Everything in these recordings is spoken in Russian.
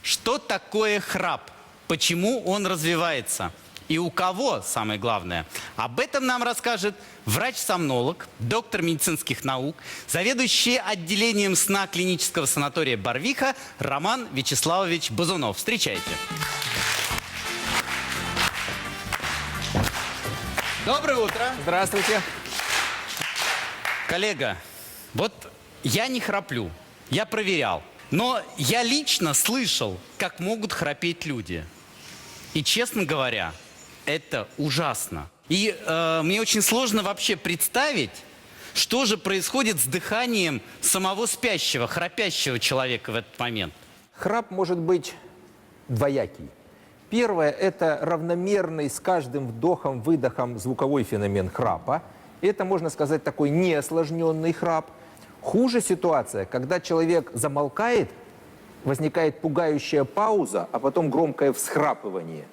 Что такое храп? Почему он развивается? И у кого, самое главное? Об этом нам расскажет врач-сомнолог, доктор медицинских наук, заведующий отделением сна клинического санатория «Барвиха» Роман Вячеславович Базунов. Встречайте. Доброе утро. Здравствуйте. Коллега, вот я не храплю, я проверял. Но я лично слышал, как могут храпеть люди. И, честно говоря, это ужасно. И мне очень сложно вообще представить, что же происходит с дыханием самого спящего, храпящего человека в этот момент. Храп может быть двоякий. Первое – это равномерный с каждым вдохом-выдохом звуковой феномен храпа. Это, можно сказать, такой неосложненный храп. Хуже ситуация, когда человек замолкает, возникает пугающая пауза, а потом громкое всхрапывание.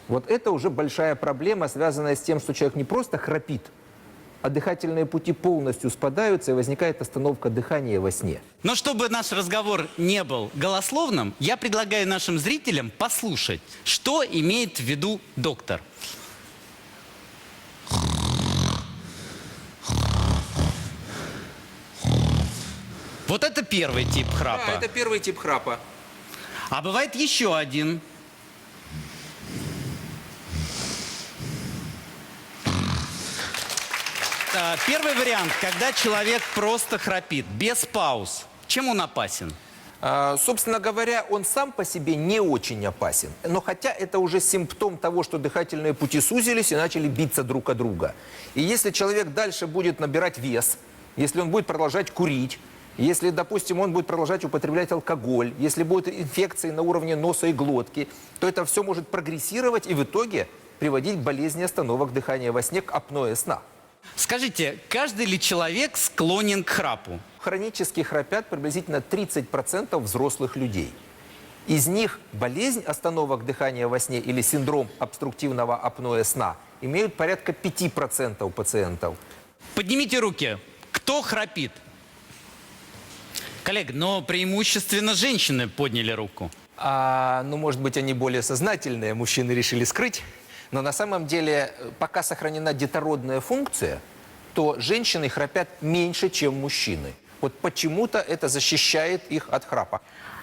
Вот это уже большая проблема, связанная с тем, что человек не просто храпит, а дыхательные пути полностью спадаются, и возникает остановка дыхания во сне. Но чтобы наш разговор не был голословным, я предлагаю нашим зрителям послушать, что имеет в виду доктор. Вот это первый тип храпа. Да, это первый тип храпа. А бывает еще один. Первый вариант, когда человек просто храпит, без пауз. Чем он опасен? Собственно говоря, он сам по себе не очень опасен. Но хотя это уже симптом того, что дыхательные пути сузились и начали биться друг о друга. И если человек дальше будет набирать вес, если он будет продолжать курить, если, допустим, он будет продолжать употреблять алкоголь, если будут инфекции на уровне носа и глотки, то это все может прогрессировать и в итоге приводить к болезни остановок дыхания во сне, к апное сна. Скажите, каждый ли человек склонен к храпу? Хронически храпят приблизительно 30% взрослых людей. Из них болезнь остановок дыхания во сне или синдром обструктивного апноэ сна имеют порядка 5% пациентов. Поднимите руки. Кто храпит? Коллега, но преимущественно женщины подняли руку. Ну, может быть, они более сознательные, мужчины решили скрыть. Но на самом деле, пока сохранена детородная функция, то женщины храпят меньше, чем мужчины. Вот почему-то это защищает их от храпа.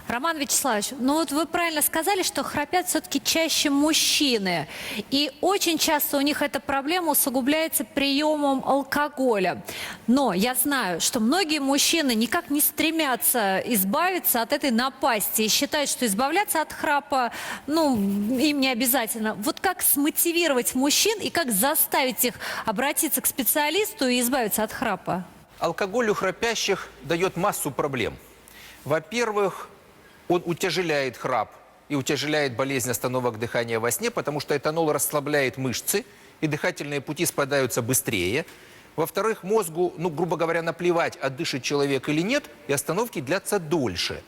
Роман Вячеславович, ну вот вы правильно сказали, что храпят все-таки чаще мужчины. И очень часто у них эта проблема усугубляется приемом алкоголя. Но я знаю, что многие мужчины никак не стремятся избавиться от этой напасти и считают, что избавляться от храпа, ну, им не обязательно. Вот как смотивировать мужчин и как заставить их обратиться к специалисту и избавиться от храпа? Алкоголь у храпящих дает массу проблем. Во-первых, он утяжеляет храп и утяжеляет болезнь остановок дыхания во сне, потому что этанол расслабляет мышцы, и дыхательные пути спадаются быстрее. Во-вторых, мозгу, ну, грубо говоря, наплевать, дышит человек или нет, и остановки длятся дольше.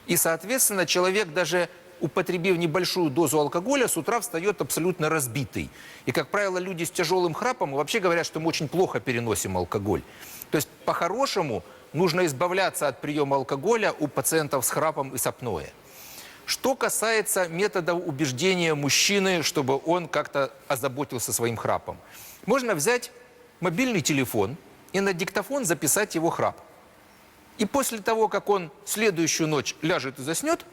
И, соответственно, человек, даже употребив небольшую дозу алкоголя, с утра встает абсолютно разбитый. И, как правило, люди с тяжелым храпом вообще говорят, что мы очень плохо переносим алкоголь. То есть, по-хорошему, нужно избавляться от приема алкоголя у пациентов с храпом и с апноэ. Что касается методов убеждения мужчины, чтобы он как-то озаботился своим храпом. Можно взять мобильный телефон и на диктофон записать его храп. И после того, как он следующую ночь ляжет и заснет,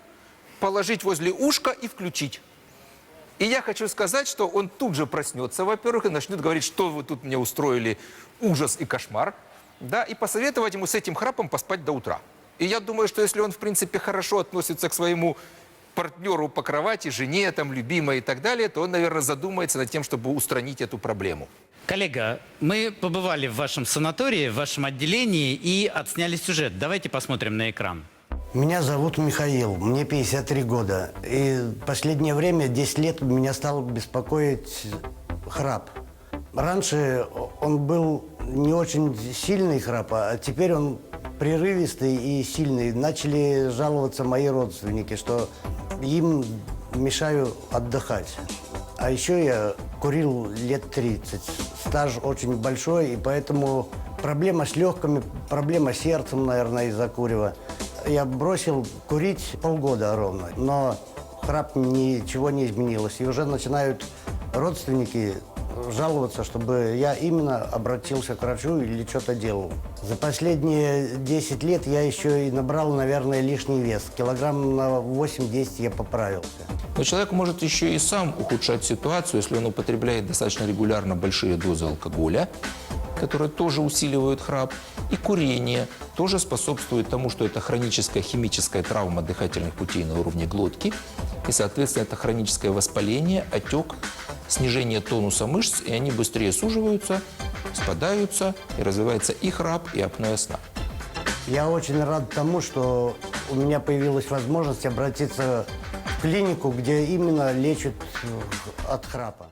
положить возле ушка и включить. И я хочу сказать, что он тут же проснется, во-первых, и начнет говорить, что вы тут мне устроили ужас и кошмар. Да, и посоветовать ему с этим храпом поспать до утра. И я думаю, что если он, в принципе, хорошо относится к своему партнеру по кровати, жене, там, любимой и так далее, то он, наверное, задумается над тем, чтобы устранить эту проблему. Коллега, мы побывали в вашем санатории, в вашем отделении и отсняли сюжет. Давайте посмотрим на экран. Меня зовут Михаил, мне 53 года. И в последнее время, 10 лет, меня стал беспокоить храп. Раньше он был не очень сильный храп, а теперь он прерывистый и сильный. Начали жаловаться мои родственники, что им мешаю отдыхать. А еще я курил лет 30. Стаж очень большой, и поэтому проблема с легкими, проблема с сердцем, наверное, из-за курева. Я бросил курить полгода ровно, но храп ничего не изменилось. И уже начинают родственники жаловаться, чтобы я именно обратился к врачу или что-то делал. За последние 10 лет я еще и набрал, наверное, лишний вес. Килограмм на 8-10 я поправился. Но человек может еще и сам ухудшать ситуацию, если он употребляет достаточно регулярно большие дозы алкоголя, которые тоже усиливают храп, и курение тоже способствует тому, что это хроническая химическая травма дыхательных путей на уровне глотки, и, соответственно, это хроническое воспаление, отек, снижение тонуса мышц, и они быстрее суживаются, спадаются, и развивается и храп, и апноэ сна. Я очень рад тому, что у меня появилась возможность обратиться в клинику, где именно лечат от храпа.